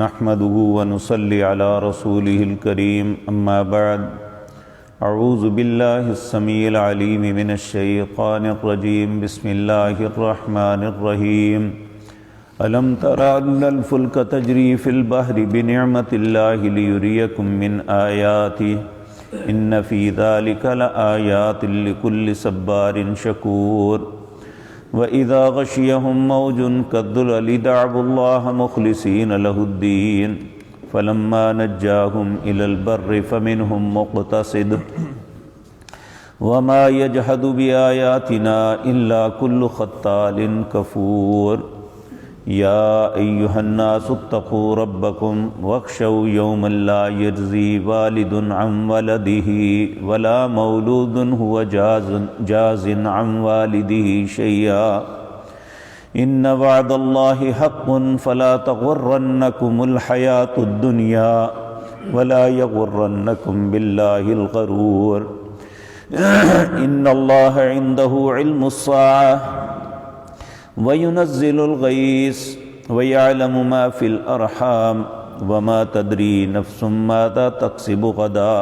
نحمده ونصلي على رسوله الكريم اما بعد اعوذ بالله السميع العليم من الشيطان الرجيم بسم الله الرحمن الرحيم ألم تر أن الفلك تجري في البحر بنعمة الله ليريكم من آياته إن في ذلك لآيات لكل صبار شكور وإذا غشيهم موج كالظلل دعوا الله مخلصين له الدين فلما نجاهم إلى البر فمنهم مقتصد وما يجحد بآياتنا إلا كل ختال كفور يا أيها الناس اتقوا ربكم واخشوا يوما لا يجزي والد عن ولده ولا مولود هو جاز عن والده شيئا إن وعد الله حق فلا تغرنكم الحياة الدنيا ولا يغرنكم بالله الغرور إن الله عنده علم الساعة وينزل الغيث ويعلم ما في الأرحام وما تدري نفس ماذا تكسب غدا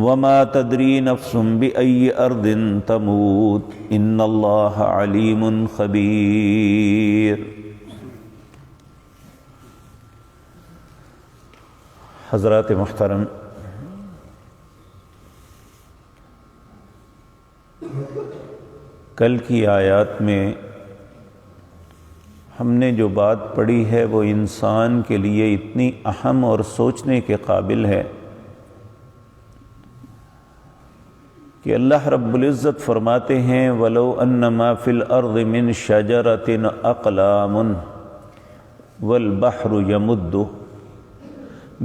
وما تدري نفس بأي أرض تموت إن الله عليم خبير۔ حضرات محترم، کل کی آیات میں ہم نے جو بات پڑھی ہے وہ انسان کے لیے اتنی اہم اور سوچنے کے قابل ہے کہ اللہ رب العزت فرماتے ہیں وَلَوْ أَنَّ مَا فِي الْأَرْضِ مِنْ شَجَرَةٍ أَقْلَامٌ وَالْبَحْرُ يَمُدُّهُ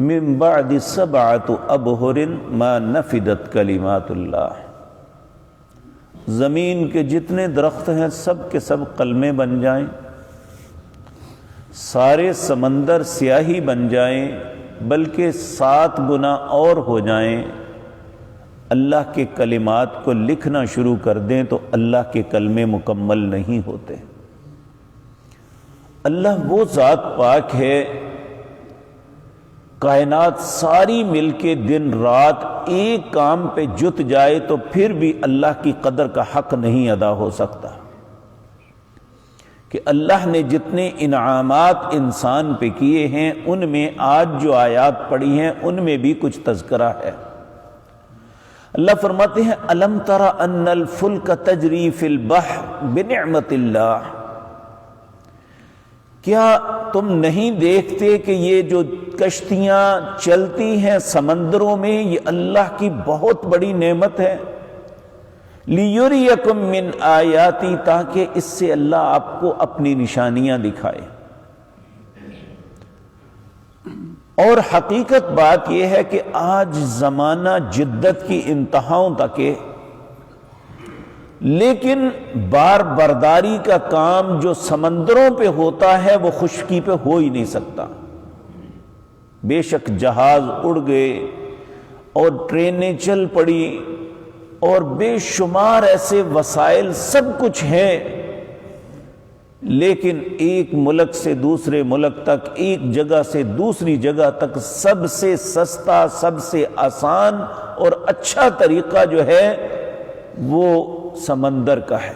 مِنْ بَعْدِ سَبْعَةِ أَبْحُرٍ مَا نَفِدَتْ كَلِمَاتُ اللَّهِ۔ زمین کے جتنے درخت ہیں سب کے سب قلمیں بن جائیں، سارے سمندر سیاہی بن جائیں، بلکہ 7 گنا اور ہو جائیں، اللہ کے کلمات کو لکھنا شروع کر دیں تو اللہ کے کلمے مکمل نہیں ہوتے۔ اللہ وہ ذات پاک ہے، کائنات ساری مل کے دن رات ایک کام پہ جت جائے تو پھر بھی اللہ کی قدر کا حق نہیں ادا ہو سکتا کہ اللہ نے جتنے انعامات انسان پہ کیے ہیں ان میں آج جو آیات پڑھی ہیں ان میں بھی کچھ تذکرہ ہے۔ اللہ فرماتے ہیں الم تر ان الفلک تجری فی البحر بنعمت اللہ، کیا تم نہیں دیکھتے کہ یہ جو کشتیاں چلتی ہیں سمندروں میں یہ اللہ کی بہت بڑی نعمت ہے، لیُرِیَکُم من آیاتی، تاکہ اس سے اللہ آپ کو اپنی نشانیاں دکھائے۔ اور حقیقت بات یہ ہے کہ آج زمانہ جدت کی انتہاؤں تک ہے، لیکن بار برداری کا کام جو سمندروں پہ ہوتا ہے وہ خشکی پہ ہو ہی نہیں سکتا۔ بے شک جہاز اڑ گئے اور ٹرینیں چل پڑی اور بے شمار ایسے وسائل سب کچھ ہیں، لیکن ایک ملک سے دوسرے ملک تک، ایک جگہ سے دوسری جگہ تک سب سے سستا، سب سے آسان اور اچھا طریقہ جو ہے وہ سمندر کا ہے۔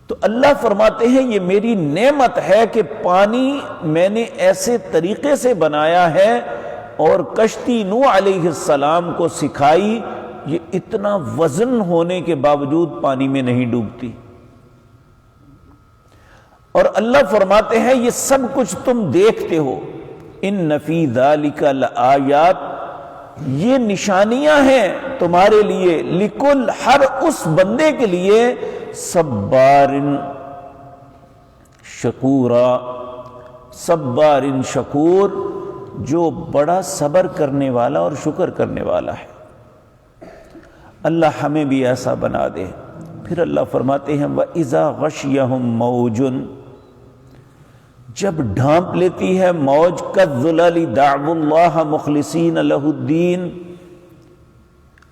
تو اللہ فرماتے ہیں یہ میری نعمت ہے کہ پانی میں نے ایسے طریقے سے بنایا ہے اور کشتی نوح علیہ السلام کو سکھائی، یہ اتنا وزن ہونے کے باوجود پانی میں نہیں ڈوبتی۔ اور اللہ فرماتے ہیں یہ سب کچھ تم دیکھتے ہو، ان فی ذالک لآیات، یہ نشانیاں ہیں تمہارے لیے، لکل، ہر اس بندے کے لیے، صبار شکورا، صبار شکور، جو بڑا صبر کرنے والا اور شکر کرنے والا ہے۔ اللہ ہمیں بھی ایسا بنا دے۔ پھر اللہ فرماتے ہیں وَإِذَا غَشِيَهُمْ مَوْجٌ، جب ڈھانپ لیتی ہے موج، كَالظُّلَلِ دَعْوُوا اللَّهَ مُخْلِصِينَ لَهُ الدِّينَ۔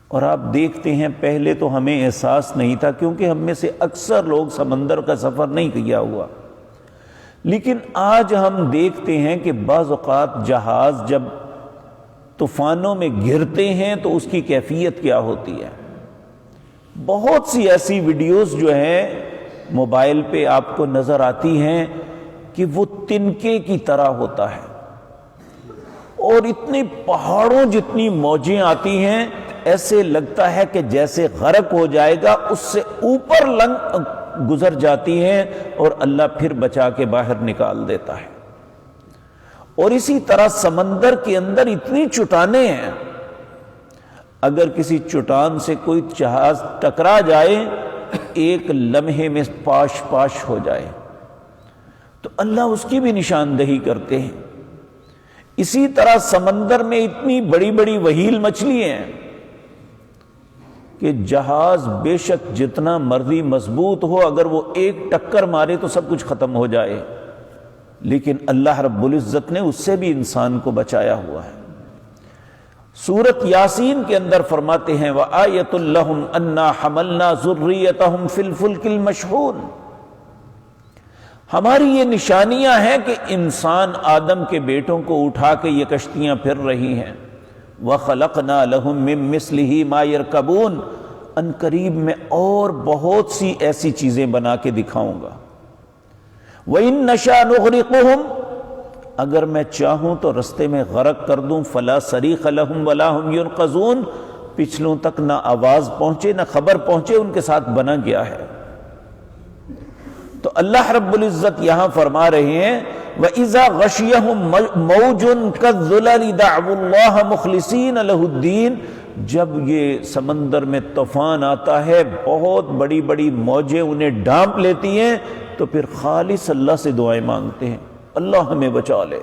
اور آپ دیکھتے ہیں پہلے تو ہمیں احساس نہیں تھا، کیونکہ ہم میں سے اکثر لوگ سمندر کا سفر نہیں کیا ہوا، لیکن آج ہم دیکھتے ہیں کہ بعض اوقات جہاز جب طوفانوں میں گرتے ہیں تو اس کی کیفیت کیا ہوتی ہے. بہت سی ایسی ویڈیوز جو ہیں موبائل پہ آپ کو نظر آتی ہیں کہ وہ تنکے کی طرح ہوتا ہے اور اتنی پہاڑوں جتنی موجیں آتی ہیں، ایسے لگتا ہے کہ جیسے غرق ہو جائے گا، اس سے اوپر گزر جاتی ہیں اور اللہ پھر بچا کے باہر نکال دیتا ہے. اور اسی طرح سمندر کے اندر اتنی چٹانیں ہیں، اگر کسی چٹان سے کوئی جہاز ٹکرا جائے ایک لمحے میں پاش پاش ہو جائے تو اللہ اس کی بھی نشاندہی کرتے ہیں. اسی طرح سمندر میں اتنی بڑی بڑی وہیل مچھلی ہیں کہ جہاز بے شک جتنا مرضی مضبوط ہو، اگر وہ ایک ٹکر مارے تو سب کچھ ختم ہو جائے، لیکن اللہ رب العزت نے اس سے بھی انسان کو بچایا ہوا ہے. سورۃ یاسین کے اندر فرماتے ہیں وَآیَةٌ لَّهُمْ أَنَّا حَمَلْنَا ذُرِّيَّتَهُمْ فِي الْفُلْكِ الْمَشْحُونِ. ہماری یہ نشانیاں ہیں کہ انسان آدم کے بیٹوں کو اٹھا کے یہ کشتیاں پھر رہی ہیں. وَخَلَقْنَا لَهُم مِّن مِّثْلِهِ مَا يَرْكَبُونَ. ان قریب میں اور بہت سی ایسی چیزیں بنا کے دکھاؤں گا. وَإِن نَّشَأْ نُغْرِقْهُمْ. اگر میں چاہوں تو رستے میں غرق کر دوں. فَلَا صَرِيخَ لَهُمْ وَلَا هُمْ يُنْقَذُونَ. پچھلوں تک نہ آواز پہنچے نہ خبر پہنچے، ان کے ساتھ بنا گیا ہے. تو اللہ رب العزت یہاں فرما رہے ہیں وَإِذَا غَشِيَهُمْ مَوْجٌ كَالظُّلَلِ دَعْوُوا اللَّهَ مُخْلِصِينَ لَهُ الدِّينَ. جب یہ سمندر میں طوفان آتا ہے، بہت بڑی بڑی موجیں انہیں ڈانپ لیتی ہیں، تو پھر خالص اللہ سے دعائیں مانگتے ہیں اللہ ہمیں بچا لے،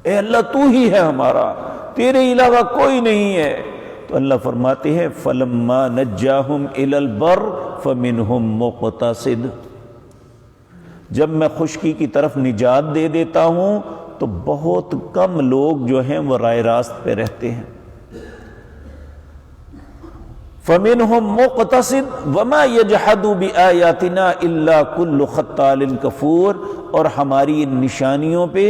اے اللہ تو ہی ہے ہمارا، تیرے علاوہ کوئی نہیں ہے. تو اللہ فرماتے ہیں فَلَمَّا نَجَّاهُمْ إِلَى الْبَرِّ فَمِنْهُمْ مُقْتَصِدٌ. جب میں خشکی کی طرف نجات دے دیتا ہوں تو بہت کم لوگ جو ہیں وہ راہ راست پہ رہتے ہیں. فَمِنْهُمْ مُقْتَصِدٌ وَمَا يَجْحَدُ بِآيَاتِنَا إِلَّا كُلُّ خَطَّالٍ كَفُورٍ. اور ہماری ان نشانیوں پہ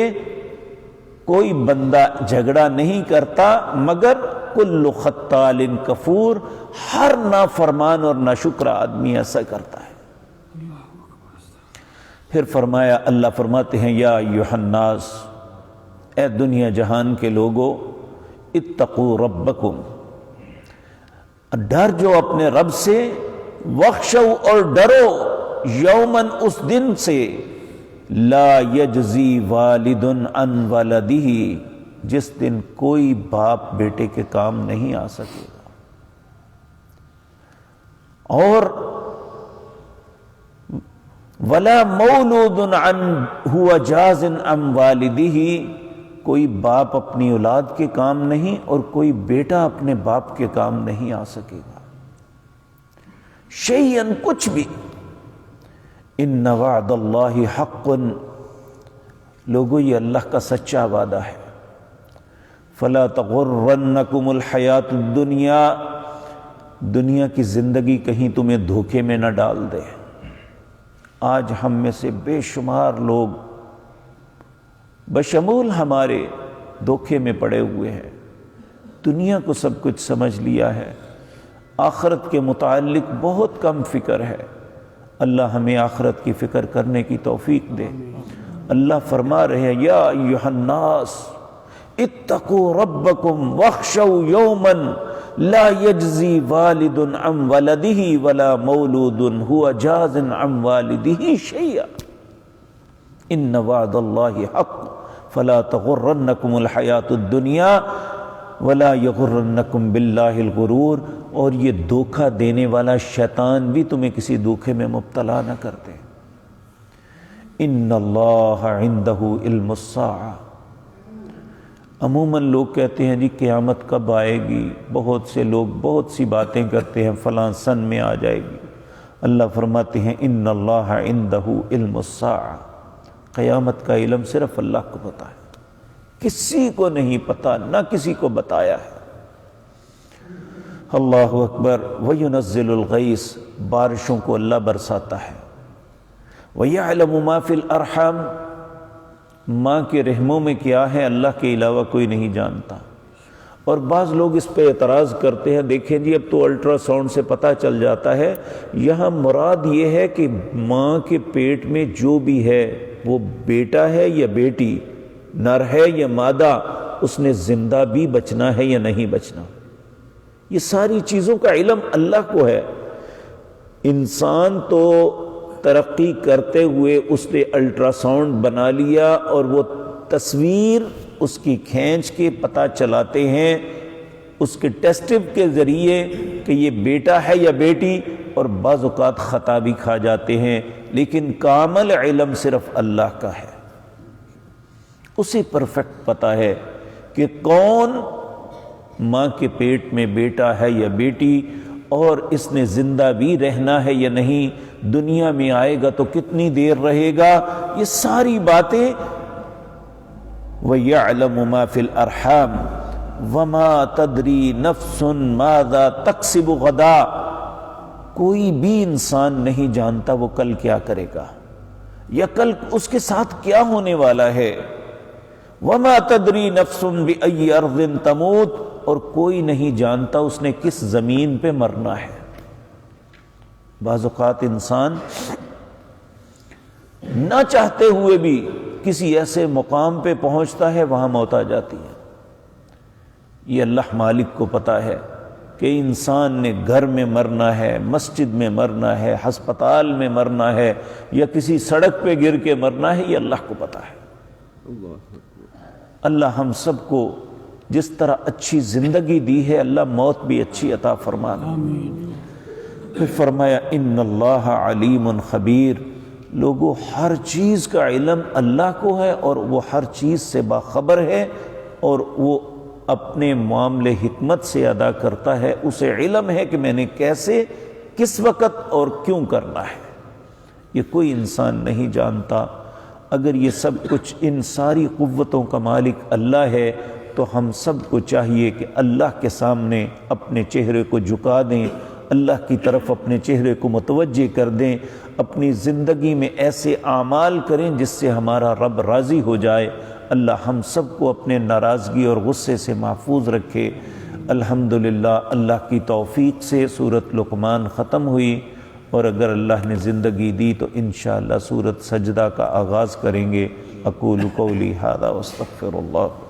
کوئی بندہ جھگڑا نہیں کرتا مگر کل خطال کفور، ہر نافرمان اور ناشکر آدمی ایسا کرتا ہے. پھر فرمایا، اللہ فرماتے ہیں یا ایھا الناس، اے دنیا جہان کے لوگو، اتقوا ربکم، ڈر جو اپنے رب سے، وخشوا اور ڈرو، یومن اس دن سے، لا یجزی والد عن ولدہ، جس دن کوئی باپ بیٹے کے کام نہیں آ سکے گا. اور ولا مولود هو جاز عن والدہ، کوئی باپ اپنی اولاد کے کام نہیں اور کوئی بیٹا اپنے باپ کے کام نہیں آ سکے گا. شیئن کچھ بھی. ان وعد اللہ حق، لوگو یہ اللہ کا سچا وعدہ ہے. فلا تغرنکم الحیات الدنیا، دنیا کی زندگی کہیں تمہیں دھوکے میں نہ ڈال دے. آج ہم میں سے بے شمار لوگ بشمول ہمارے دھوکے میں پڑے ہوئے ہیں، دنیا کو سب کچھ سمجھ لیا ہے، آخرت کے متعلق بہت کم فکر ہے. اللہ ہمیں آخرت کی فکر کرنے کی توفیق دے. اللہ فرما رہے ہیں یا ایھا الناس اتقوا ربکم واخشوا یوما لا یجزی والد عن ولدہ ولا مولود هو جاز عن والدہ شیئا ان وعد اللہ حق فلا تغرنکم الحیات الدنیا ولا یغرنکم باللہ الغرور. اور یہ دھوکہ دینے والا شیطان بھی تمہیں کسی دھوکے میں مبتلا نہ کرتے. ان اللہ عندہ علم الساعہ. عموماً لوگ کہتے ہیں جی قیامت کب آئے گی، بہت سے لوگ بہت سی باتیں کرتے ہیں، فلاں سن میں آ جائے گی. اللہ فرماتے ہیں ان اللہ عندہ علم الساعہ، قیامت کا علم صرف اللہ کو پتہ ہے، کسی کو نہیں پتہ، نہ کسی کو بتایا ہے. اللہ اکبر. وَيُنَزِّلُ الْغَيْثَ، بارشوں کو اللہ برساتا ہے. وَيَعْلَمُ مَا فِي الْأَرْحَامِ، ماں کے رحموں میں کیا ہے اللہ کے علاوہ کوئی نہیں جانتا۔ اور بعض لوگ اس پہ اعتراض کرتے ہیں، دیکھیں جی اب تو الٹرا ساؤنڈ سے پتہ چل جاتا ہے۔ یہاں مراد یہ ہے کہ ماں کے پیٹ میں جو بھی ہے وہ بیٹا ہے یا بیٹی، نر ہے یا مادہ، اس نے زندہ بھی بچنا ہے یا نہیں بچنا، یہ ساری چیزوں کا علم اللہ کو ہے۔ انسان تو ترقی کرتے ہوئے اس نے الٹرا ساؤنڈ بنا لیا اور وہ تصویر اس کی کھینچ کے پتہ چلاتے ہیں اس کے ٹیسٹ کے ذریعے کہ یہ بیٹا ہے یا بیٹی، اور بعض اوقات خطا بھی کھا جاتے ہیں، لیکن کامل علم صرف اللہ کا ہے۔ اسے پرفیکٹ پتہ ہے کہ کون ماں کے پیٹ میں بیٹا ہے یا بیٹی، اور اس نے زندہ بھی رہنا ہے یا نہیں، دنیا میں آئے گا تو کتنی دیر رہے گا، یہ ساری باتیں۔ وَيَعْلَمُ مَا فِي الْأَرْحَامِ وَمَا تَدْرِي نَفْسٌ مَاذَا تَكْسِبُ غَدًا، کوئی بھی انسان نہیں جانتا وہ کل کیا کرے گا یا کل اس کے ساتھ کیا ہونے والا ہے۔ وَمَا تَدْرِي نَفْسٌ بِأَيِّ أَرْضٍ تَمُوتُ، اور کوئی نہیں جانتا اس نے کس زمین پہ مرنا ہے۔ بعض اوقات انسان نہ چاہتے ہوئے بھی کسی ایسے مقام پہ پہنچتا ہے وہاں موت آ جاتی ہے۔ یہ اللہ مالک کو پتہ ہے کہ انسان نے گھر میں مرنا ہے، مسجد میں مرنا ہے، ہسپتال میں مرنا ہے، یا کسی سڑک پہ گر کے مرنا ہے، یہ اللہ کو پتہ ہے۔ اللہ ہم سب کو جس طرح اچھی زندگی دی ہے، اللہ موت بھی اچھی عطا فرما دے۔ پھر فرمایا ان اللہ علیم خبیر، لوگوں ہر چیز کا علم اللہ کو ہے اور وہ ہر چیز سے باخبر ہے، اور وہ اپنے معاملے حکمت سے ادا کرتا ہے۔ اسے علم ہے کہ میں نے کیسے، کس وقت اور کیوں کرنا ہے، یہ کوئی انسان نہیں جانتا۔ اگر یہ سب کچھ، ان ساری قوتوں کا مالک اللہ ہے، تو ہم سب کو چاہیے کہ اللہ کے سامنے اپنے چہرے کو جھکا دیں، اللہ کی طرف اپنے چہرے کو متوجہ کر دیں، اپنی زندگی میں ایسے اعمال کریں جس سے ہمارا رب راضی ہو جائے۔ اللہ ہم سب کو اپنے ناراضگی اور غصے سے محفوظ رکھے۔ الحمدللہ اللہ کی توفیق سے سورۃ لقمان ختم ہوئی، اور اگر اللہ نے زندگی دی تو انشاءاللہ سورۃ سجدہ کا آغاز کریں گے۔ اقول قولی ھذا واستغفر اللہ۔